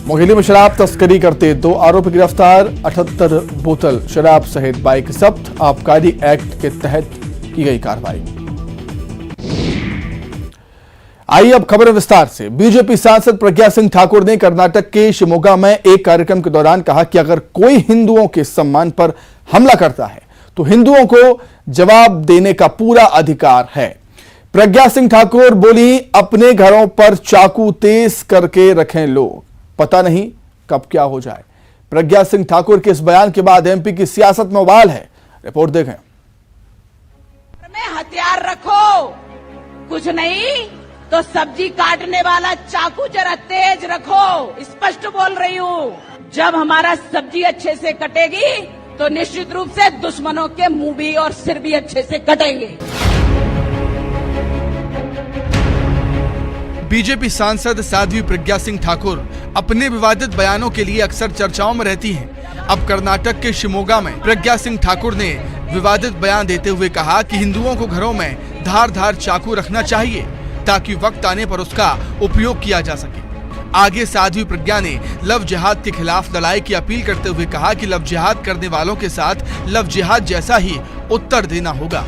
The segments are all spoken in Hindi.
मुंगेली में शराब तस्करी करते 2 आरोपी गिरफ्तार। 78 बोतल शराब सहित बाइक जब्त। आबकारी एक्ट के तहत की गई कार्रवाई। आइए अब खबर विस्तार से। बीजेपी सांसद प्रज्ञा सिंह ठाकुर ने कर्नाटक के शिमोगा में एक कार्यक्रम के दौरान कहा कि अगर कोई हिंदुओं के सम्मान पर हमला करता है तो हिंदुओं को जवाब देने का पूरा अधिकार है। प्रज्ञा सिंह ठाकुर बोली, अपने घरों पर चाकू तेज करके रखें लोग, पता नहीं कब क्या हो जाए। प्रज्ञा सिंह ठाकुर के इस बयान के बाद एमपी की सियासत में उबाल है। रिपोर्ट देखें। में हथियार रखो, कुछ नहीं तो सब्जी काटने वाला चाकू जरा तेज रखो। स्पष्ट बोल रही हूँ, जब हमारा सब्जी अच्छे से कटेगी तो निश्चित रूप से दुश्मनों के मुंह भी और सिर भी अच्छे से कटेंगे। बीजेपी सांसद साध्वी प्रज्ञा सिंह ठाकुर अपने विवादित बयानों के लिए अक्सर चर्चाओं में रहती हैं। अब कर्नाटक के शिमोगा में प्रज्ञा सिंह ठाकुर ने विवादित बयान देते हुए कहा कि हिंदुओं को घरों में धार चाकू रखना चाहिए ताकि वक्त आने पर उसका उपयोग किया जा सके। आगे साध्वी प्रज्ञा ने लव जिहाद के खिलाफ लड़ाई की अपील करते हुए कहा कि लव जिहाद करने वालों के साथ लव जिहाद जैसा ही उत्तर देना होगा।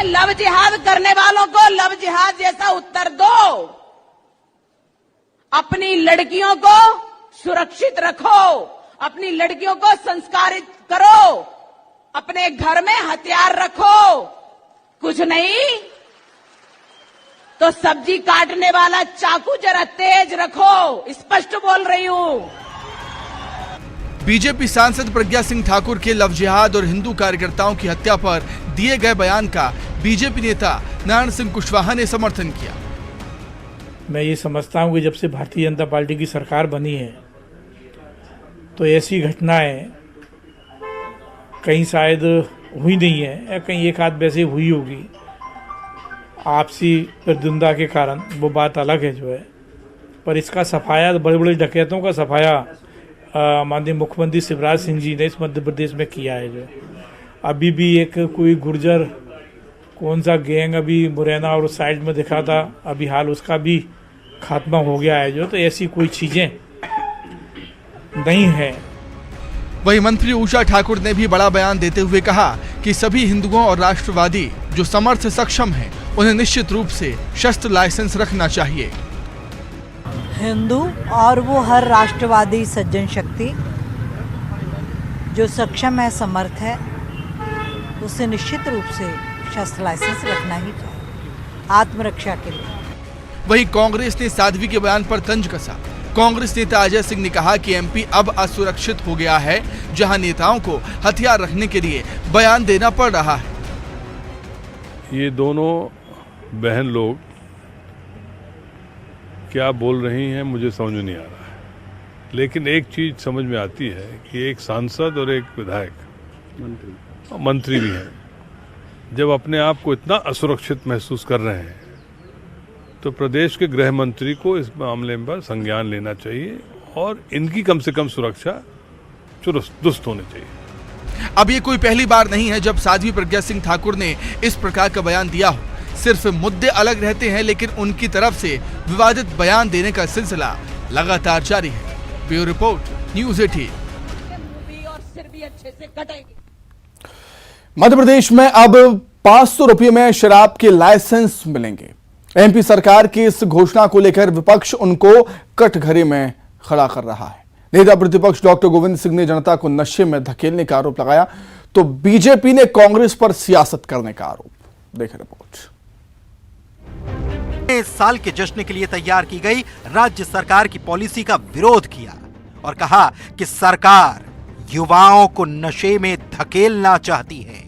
लव जिहाद करने वालों को लव जिहाद जैसा उत्तर दो। अपनी लड़कियों को सुरक्षित रखो, अपनी लड़कियों को संस्कारित करो, अपने घर में हथियार रखो, कुछ नहीं तो सब्जी काटने वाला चाकू जरा तेज रखो। स्पष्ट बोल रही हूं। बीजेपी सांसद प्रज्ञा सिंह ठाकुर के लव जिहाद और हिंदू कार्यकर्ताओं की हत्या पर दिए गए बयान का बीजेपी नेता नारायण सिंह कुशवाहा ने समर्थन किया। मैं ये समझता हूं कि जब से भारतीय जनता पार्टी की सरकार बनी है तो ऐसी घटनाएं कहीं शायद हुई नहीं है या कहीं एक आध वैसे हुई होगी आपसी प्रतिद्वंदा के कारण, वो बात अलग है जो है। पर इसका सफाया बड़े बड़े डकैतों का सफाया माननीय मुख्यमंत्री शिवराज सिंह जी ने इस मध्य प्रदेश में किया है। जो अभी भी एक कोई गुर्जर कौन सा गैंग अभी मुरैना और उस साइड में दिखा था, अभी हाल उसका भी खात्मा हो गया है। जो तो ऐसी कोई चीजें नहीं है। वहीं मंत्री उषा ठाकुर ने भी बड़ा बयान देते हुए कहा कि सभी हिंदुओं और राष्ट्रवादी जो समर्थ सक्षम हैं उन्हें निश्चित रूप से शस्त्र लाइसेंस रखना चाहिए। हिंदू और वो हर राष्ट्रवादी सज्जन शक्ति जो सक्षम है, समर्थ है, उसे निश्चित रूप से शस्त्र लाइसेंस रखना ही चाहिए आत्मरक्षा के लिए। वहीं कांग्रेस ने साध्वी के बयान पर तंज कसा। कांग्रेस नेता अजय सिंह ने कहा कि एमपी अब असुरक्षित हो गया है, जहां नेताओं को हथियार रखने के लिए बयान देना पड़ रहा है। ये दोनों बहन लोग क्या बोल रही हैं मुझे समझ में नहीं आ रहा है, लेकिन एक चीज समझ में आती है कि एक सांसद और एक विधायक मंत्री भी हैं, जब अपने आप को इतना असुरक्षित महसूस कर रहे हैं तो प्रदेश के गृह मंत्री को इस मामले पर संज्ञान लेना चाहिए और इनकी कम से कम सुरक्षा दुरुस्त होनी चाहिए। अब ये कोई पहली बार नहीं है जब साध्वी प्रज्ञा सिंह ठाकुर ने इस प्रकार का बयान दिया हो। सिर्फ मुद्दे अलग रहते हैं, लेकिन उनकी तरफ से विवादित बयान देने का सिलसिला लगातार जारी है। Bureau report, news 18। Madhya Pradesh में अब 500 रुपये में शराब के लाइसेंस मिलेंगे। एमपी सरकार की इस घोषणा को लेकर विपक्ष उनको कटघरे में खड़ा कर रहा है। नेता प्रतिपक्ष डॉक्टर गोविंद सिंह ने जनता को नशे में धकेलने का आरोप लगाया, तो बीजेपी ने कांग्रेस पर सियासत करने का आरोप। देखें रिपोर्ट। इस साल के जश्न के लिए तैयार की गई राज्य सरकार की पॉलिसी का विरोध किया और कहा कि सरकार युवाओं को नशे में धकेलना चाहती है।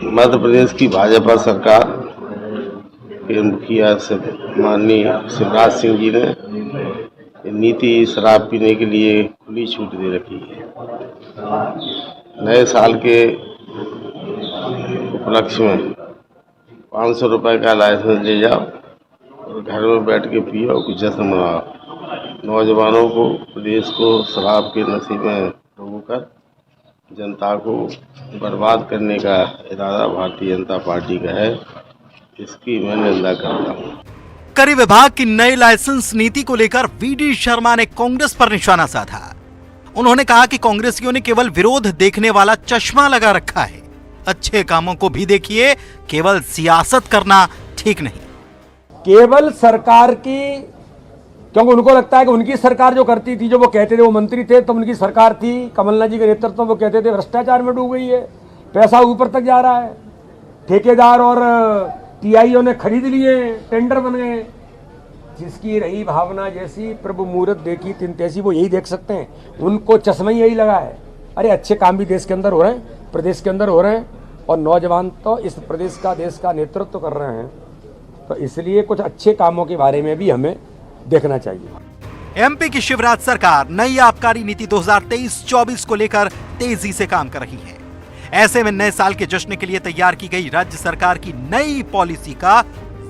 मध्य प्रदेश की भाजपा सरकार के मुखिया से माननीय शिवराज सिंह जी ने नीति शराब पीने के लिए खुली छूट दे रखी है। नए साल के उपलक्ष्य में 500 रुपए का लाइसेंस ले जाओ और घर में बैठ के पियो, कुछ जश्न मनाओ। नौजवानों को, प्रदेश को शराब के नशे में डूबकर जनता को बर्बाद करने का इरादा भारतीय जनता पार्टी का है। इसकी मैं निंदा करता हूँ। आबकारी विभाग की नई लाइसेंस नीति को लेकर वीडी शर्मा ने कांग्रेस पर निशाना साधा। उन्होंने कहा कि कांग्रेसियों ने केवल विरोध देखने वाला चश्मा लगा रखा है, अच्छे कामों को भी देखिए, केवल सियासत करना ठीक नहीं। केवल सरकार की, क्योंकि उनको लगता है कि उनकी सरकार जो करती थी, जो वो कहते थे, वो मंत्री थे तो उनकी सरकार थी, कमलनाथ जी के नेतृत्व में, वो कहते थे भ्रष्टाचार में डूब गई है, पैसा ऊपर तक जा रहा है, ठेकेदार और टीआईओ ने खरीद लिए, टेंडर बन गए। जिसकी रही भावना जैसी, प्रभु मुहूर्त देखी तिन तैसी, वो यही देख सकते हैं, उनको चश्मा यही लगा है। अरे अच्छे काम भी देश के अंदर हो रहे हैं, प्रदेश के अंदर हो रहे हैं, और नौजवान तो इस प्रदेश का, देश का नेतृत्व कर रहे हैं, तो इसलिए कुछ अच्छे कामों के बारे में भी हमें देखना चाहिए। एमपी की शिवराज सरकार नई आबकारी नीति 2023-24 को लेकर तेजी से काम कर रही है। ऐसे में नए साल के जश्न के लिए तैयार की गई राज्य सरकार की नई पॉलिसी का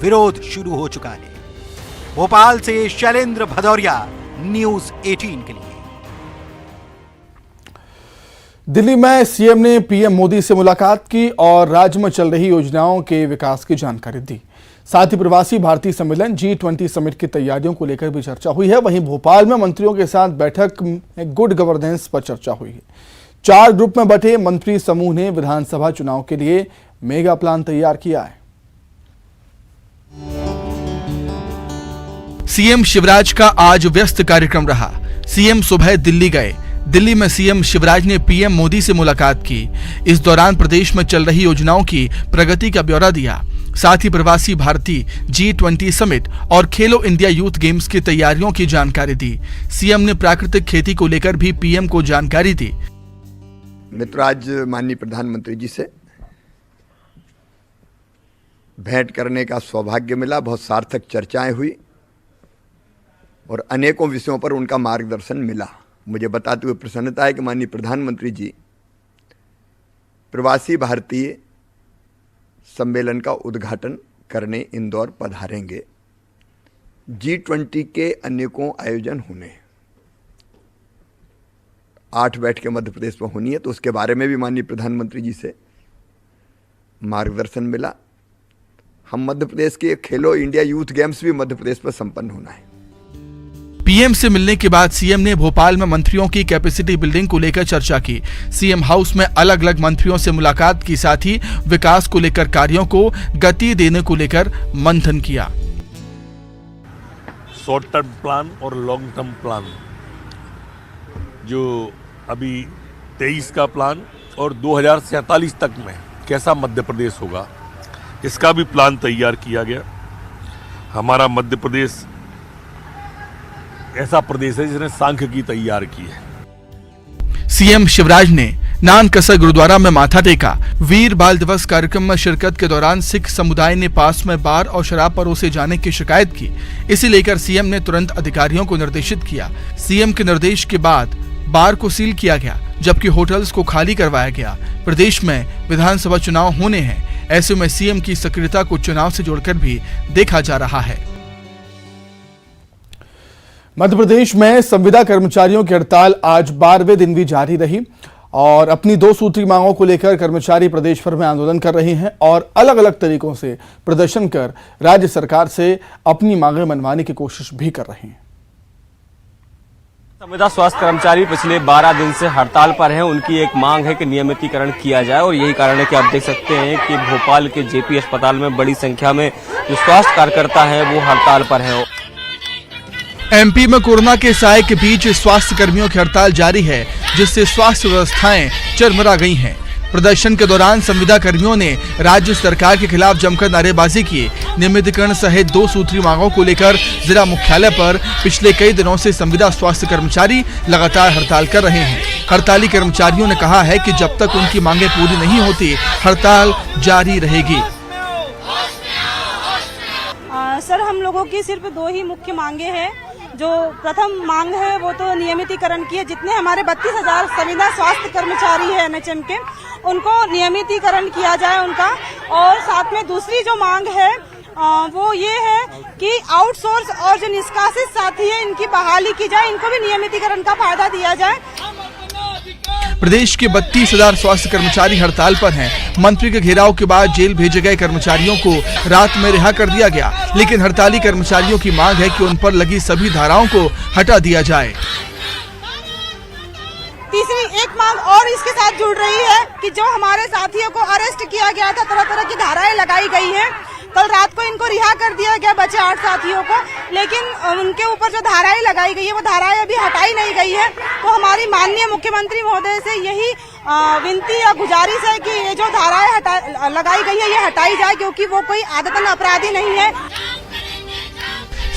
विरोध शुरू हो चुका है। भोपाल से शैलेंद्र भदौरिया, न्यूज 18 के लिए। दिल्ली में सीएम ने पीएम मोदी से मुलाकात की और राज्य में चल रही योजनाओं के विकास की जानकारी दी। साथ ही प्रवासी भारतीय सम्मेलन G20 समिट की तैयारियों को लेकर भी चर्चा हुई है। वहीं भोपाल में मंत्रियों के साथ बैठक में गुड गवर्नेंस पर चर्चा हुई है। 4 ग्रुप में बंटे मंत्री समूह ने विधानसभा चुनाव के लिए मेगा प्लान तैयार किया है। सीएम शिवराज का आज व्यस्त कार्यक्रम रहा। सीएम सुबह दिल्ली गए। दिल्ली में सीएम शिवराज ने पीएम मोदी से मुलाकात की। इस दौरान प्रदेश में चल रही योजनाओं की प्रगति का ब्यौरा दिया। साथ ही प्रवासी भारतीय G20 समिट और खेलो इंडिया यूथ गेम्स की तैयारियों की जानकारी दी। सीएम ने प्राकृतिक खेती को लेकर भी पीएम को जानकारी दी। मित्र, आज माननीय प्रधानमंत्री जी से भेंट करने का सौभाग्य मिला। बहुत सार्थक चर्चाएं हुई और अनेकों विषयों पर उनका मार्गदर्शन मिला। मुझे बताते हुए प्रसन्नता है कि माननीय प्रधानमंत्री जी प्रवासी भारतीय सम्मेलन का उद्घाटन करने इंदौर पधारेंगे। G20 के अनेकों आयोजन होने, 8 बैठकें मध्य प्रदेश में होनी है, तो उसके बारे में भी माननीय प्रधानमंत्री जी से मार्गदर्शन मिला। हम मध्य प्रदेश के खेलो इंडिया यूथ गेम्स भी मध्य प्रदेश में संपन्न होना है। पीएम से मिलने के बाद सीएम ने भोपाल में मंत्रियों की कैपेसिटी बिल्डिंग को लेकर चर्चा की। सीएम हाउस में अलग अलग मंत्रियों से मुलाकात की, साथ ही विकास को लेकर कार्यों को गति देने को लेकर मंथन किया। शॉर्ट टर्म प्लान और लॉन्ग टर्म प्लान, जो अभी 23 का प्लान और 2047 तक में कैसा मध्य प्रदेश होगा, इसका भी प्लान तैयार किया गया। हमारा मध्य प्रदेश ऐसा प्रदेश है जिसने सांख्यिकी तैयार की है। सीएम शिवराज ने नानकसर गुरुद्वारा में माथा टेका। वीर बाल दिवस कार्यक्रम में शिरकत के दौरान सिख समुदाय ने पास में बार और शराब परोसे जाने की शिकायत की। इसे लेकर सीएम ने तुरंत अधिकारियों को निर्देशित किया। सीएम के निर्देश के बाद बार को सील किया गया, जबकि होटल्स को खाली करवाया गया। प्रदेश में विधानसभा चुनाव होने हैं, ऐसे में सीएम की सक्रियता को चुनाव से जोड़कर भी देखा जा रहा है। मध्य प्रदेश में संविदा कर्मचारियों की हड़ताल आज 12वें दिन भी जारी रही और अपनी 2 सूत्री मांगों को लेकर कर्मचारी प्रदेश भर में आंदोलन कर रहे हैं और अलग अलग तरीकों से प्रदर्शन कर राज्य सरकार से अपनी मांगें मनवाने की कोशिश भी कर रहे हैं। संविदा स्वास्थ्य कर्मचारी पिछले 12 दिन से हड़ताल पर हैं। उनकी एक मांग है कि नियमितीकरण किया जाए और यही कारण है कि आप देख सकते हैं कि भोपाल के जेपी अस्पताल में बड़ी संख्या में जो स्वास्थ्य कार्यकर्ता हैं वो हड़ताल पर हैं। एमपी में कोरोना के साए के बीच स्वास्थ्य कर्मियों की हड़ताल जारी है, जिससे स्वास्थ्य व्यवस्थाएं चरमरा गई हैं। प्रदर्शन के दौरान संविदा कर्मियों ने राज्य सरकार के खिलाफ जमकर नारेबाजी की। नियमितीकरण सहित 2 सूत्री मांगों को लेकर जिला मुख्यालय पर पिछले कई दिनों से संविदा स्वास्थ्य कर्मचारी लगातार हड़ताल कर रहे हैं। हड़ताली कर्मचारियों ने कहा है कि जब तक उनकी मांगें पूरी नहीं होती, हड़ताल जारी रहेगी। सर, हम लोगों की सिर्फ 2 ही मुख्य मांगे हैं। जो प्रथम मांग है वो तो नियमितीकरण की है। जितने हमारे 32,000 संविदा स्वास्थ्य कर्मचारी है एनएचएम के, उनको नियमितीकरण किया जाए उनका। और साथ में दूसरी जो मांग है वो ये है कि आउटसोर्स और जो निष्कासित साथी है इनकी बहाली की जाए, इनको भी नियमितीकरण का फायदा दिया जाए। प्रदेश के 32,000 स्वास्थ्य कर्मचारी हड़ताल पर हैं। मंत्री के घेराव के बाद जेल भेजे गए कर्मचारियों को रात में रिहा कर दिया गया, लेकिन हड़ताली कर्मचारियों की मांग है कि उन पर लगी सभी धाराओं को हटा दिया जाए। तीसरी एक मांग और इसके साथ जुड़ रही है कि जो हमारे साथियों को अरेस्ट किया गया था, तरह तरह की धाराएं लगाई गई हैं। कल रात को इनको रिहा कर दिया गया, बचे 8 साथियों को, लेकिन उनके ऊपर जो धाराएं लगाई गई है वो धाराएं अभी हटाई नहीं गई है। तो हमारी माननीय मुख्यमंत्री महोदय से यही विनती या गुजारिश है कि ये जो धाराएं लगाई गई है ये हटाई जाए, क्योंकि वो कोई आदतन अपराधी नहीं है।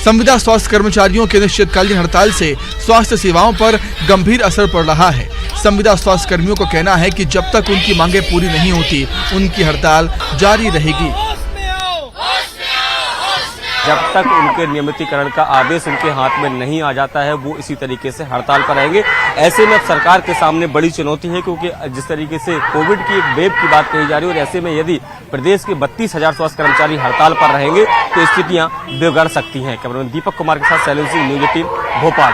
संविदा स्वास्थ्य कर्मचारियों के अनिश्चितकालीन हड़ताल से स्वास्थ्य सेवाओं पर गंभीर असर पड़ रहा है। संविदा स्वास्थ्य कर्मियों को कहना है कि जब तक उनकी मांगें पूरी नहीं होती, उनकी हड़ताल जारी रहेगी। जब तक उनके नियमितीकरण का आदेश उनके हाथ में नहीं आ जाता है, वो इसी तरीके से हड़ताल पर रहेंगे। ऐसे में अब सरकार के सामने बड़ी चुनौती है, क्योंकि जिस तरीके से कोविड की एक वेव की बात कही जा रही है, और ऐसे में यदि प्रदेश के 32,000 स्वास्थ्य कर्मचारी हड़ताल पर रहेंगे तो स्थितियां बिगड़ सकती हैं। कैमरामैन दीपक कुमार के साथ शैलेंद्र सिंह, न्यूज 18 भोपाल।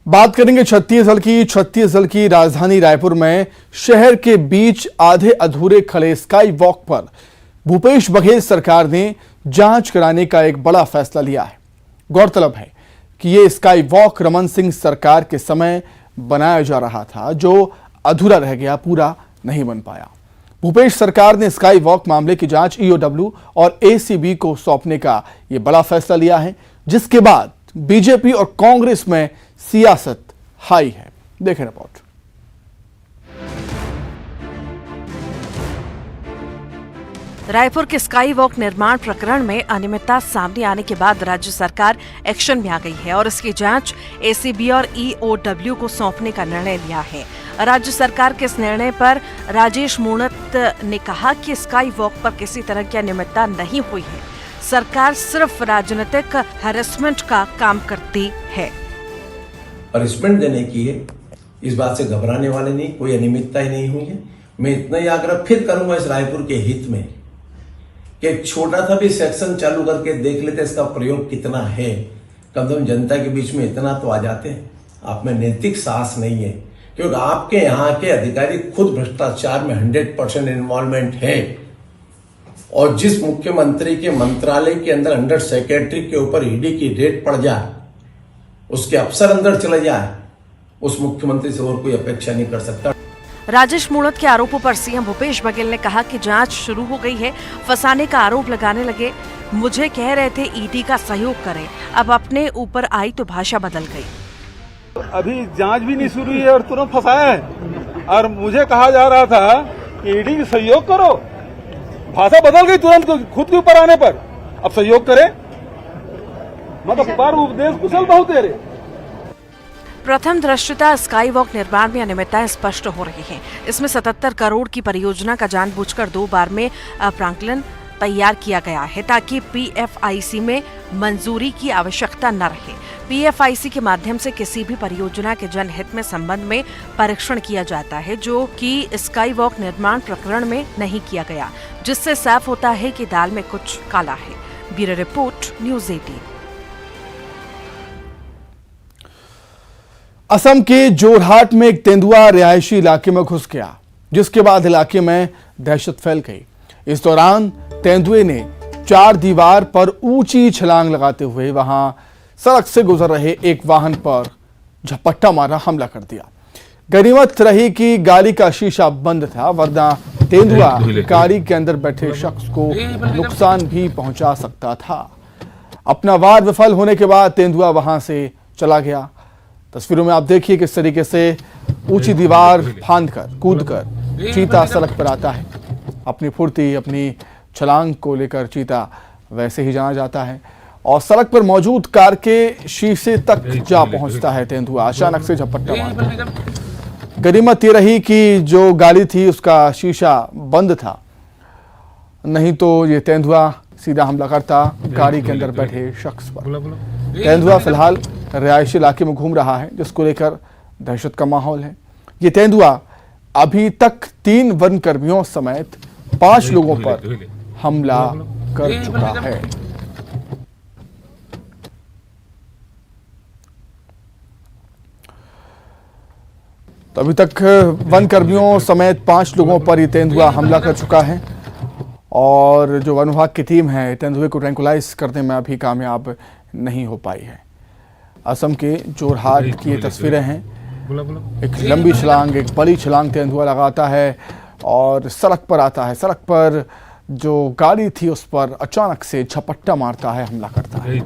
बात करेंगे छत्तीसगढ़ की राजधानी रायपुर में शहर के बीच आधे अधूरे खड़े स्काई वॉक पर भूपेश बघेल सरकार ने जांच कराने का एक बड़ा फैसला लिया है। गौरतलब है कि यह स्काई वॉक रमन सिंह सरकार के समय बनाया जा रहा था, जो अधूरा रह गया, पूरा नहीं बन पाया। भूपेश सरकार ने स्काई वॉक मामले की जांच ईओडब्ल्यू और एसीबी को सौंपने का यह बड़ा फैसला लिया है, जिसके बाद बीजेपी और कांग्रेस में सियासत हाई है। देखें रिपोर्ट। रायपुर के स्काई वॉक निर्माण प्रकरण में अनियमितता सामने आने के बाद राज्य सरकार एक्शन में आ गई है और इसकी जांच एसीबी और ईओडब्ल्यू को सौंपने का निर्णय लिया है। राज्य सरकार के इस निर्णय पर राजेश मूणत ने कहा कि स्काई वॉक पर किसी तरह की अनियमितता नहीं हुई है। सरकार सिर्फ राजनीतिक हैरेसमेंट का काम करती है। पनिशमेंट देने की है, इस बात से घबराने वाले नहीं, कोई अनियमितता ही नहीं हुई है। मैं इतना ही आग्रह फिर करूंगा इस रायपुर के हित में कि एक छोटा सा भी सेक्शन चालू करके देख लेते इसका प्रयोग कितना है। कम से कम जनता के बीच में इतना तो आ जाते हैं। आप में नैतिक साहस नहीं है, क्योंकि आपके यहाँ के अधिकारी खुद भ्रष्टाचार में 100% इन्वॉल्वमेंट है। और जिस मुख्यमंत्री के मंत्रालय के अंदर अंडर सेक्रेटरी के ऊपर ईडी की रेड पड़ जाए, उसके अफसर अंदर चले जाए, उस मुख्यमंत्री से और कोई अपेक्षा नहीं कर सकता। राजेश मूणत के आरोपों पर सीएम भूपेश बघेल ने कहा कि जांच शुरू हो गई है। फंसाने का आरोप लगाने लगे, मुझे कह रहे थे ईडी का सहयोग करें, अब अपने ऊपर आई तो भाषा बदल गई। अभी जांच भी नहीं शुरू हुई है और तुरंत फंसाया है, और मुझे कहा जा रहा था कि ईडी का सहयोग करो, भाषा बदल गई तुरंत खुद के ऊपर आने पर। अब सहयोग करें, मतलब बार उपदेश कुशल बहुत दे रहे। प्रथम दृष्टया स्काई वॉक निर्माण में अनियमितताएं स्पष्ट हो रही हैं। इसमें 77 करोड़ की परियोजना का जानबूझकर 2 बार में प्राक्कलन तैयार किया गया है, ताकि पीएफआईसी में मंजूरी की आवश्यकता न रहे। पीएफआईसी के माध्यम से किसी भी परियोजना के जनहित में संबंध में परीक्षण किया जाता है, जो कि स्काई वॉक निर्माण प्रकरण में नहीं किया गया, जिससे साफ होता है कि दाल में कुछ काला है। Bureau report, news 18। असम के जोरहाट में एक तेंदुआ रिहायशी इलाके में घुस गया, जिसके बाद इलाके में दहशत फैल गई। इस दौरान तेंदुए ने 4 दीवार पर ऊंची छलांग लगाते हुए वहां सड़क से गुजर रहे एक वाहन पर झपट्टा मारा हमला कर दिया। गनीमत रही कि गाड़ी का शीशा बंद था, वरना तेंदुआ गाड़ी के अंदर बैठे शख्स को नुकसान भी पहुंचा सकता था। अपना वार विफल होने के बाद तेंदुआ वहां से चला गया। तस्वीरों में आप देखिए किस तरीके से ऊंची दीवार फांदकर कूदकर चीता सड़क पर आता है। अपनी फुर्ती, अपनी छलांग को लेकर चीता वैसे ही जाना जाता है और सड़क पर मौजूद कार के शीशे तक जा पहुंचता है तेंदुआ। अचानक से झपट्टा मारता। गनीमत ये रही कि जो गाड़ी थी उसका शीशा बंद था, नहीं तो ये तेंदुआ सीधा हमला करता गाड़ी के अंदर बैठे शख्स पर। तेंदुआ फिलहाल रिहायशी इलाके में घूम रहा है, जिसको लेकर दहशत का माहौल है। ये तेंदुआ अभी तक 3 वन कर्मियों समेत 5 लोगों पर हमला कर चुका है। तो अभी तक वन कर्मियों समेत 5 लोगों पर ये तेंदुआ हमला कर चुका है और जो वन विभाग की टीम है तेंदुए को ट्रैंकुलाइज करने में अभी कामयाब नहीं हो पाई है। असम के जोरहाट की ये तस्वीरें हैं। एक लंबी छलांग, एक बड़ी छलांग तेंदुआ लगाता है और सड़क पर आता है। सड़क पर जो गाड़ी थी उस पर अचानक से झपट्टा मारता है, हमला करता है।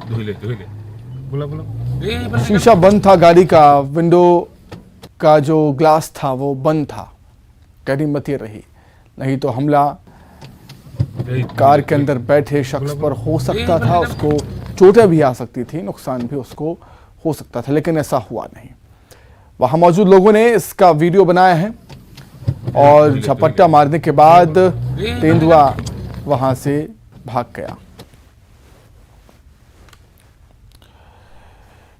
शीशा बंद था गाड़ी का, विंडो का जो ग्लास था वो बंद था, गनीमत रही, नहीं तो हमला कार के अंदर बैठे शख्स पर हो सकता था। उसको चोटें भी आ सकती थी, नुकसान भी उसको हो सकता था, लेकिन ऐसा हुआ नहीं। वहां मौजूद लोगों ने इसका वीडियो बनाया है और झपट्टा मारने के बाद तेंदुआ वहां से भाग गया।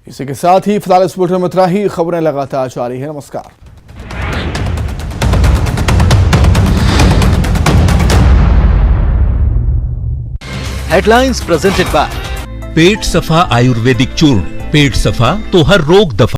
इसी के साथ ही फिलहाल इस बुलेटिन में इतना ही। खबरें लगातार जारी है। नमस्कार। हेडलाइंस प्रेजेंटेड बाय पेट सफा आयुर्वेदिक चूर्ण। पेट सफा तो हर रोग दफा।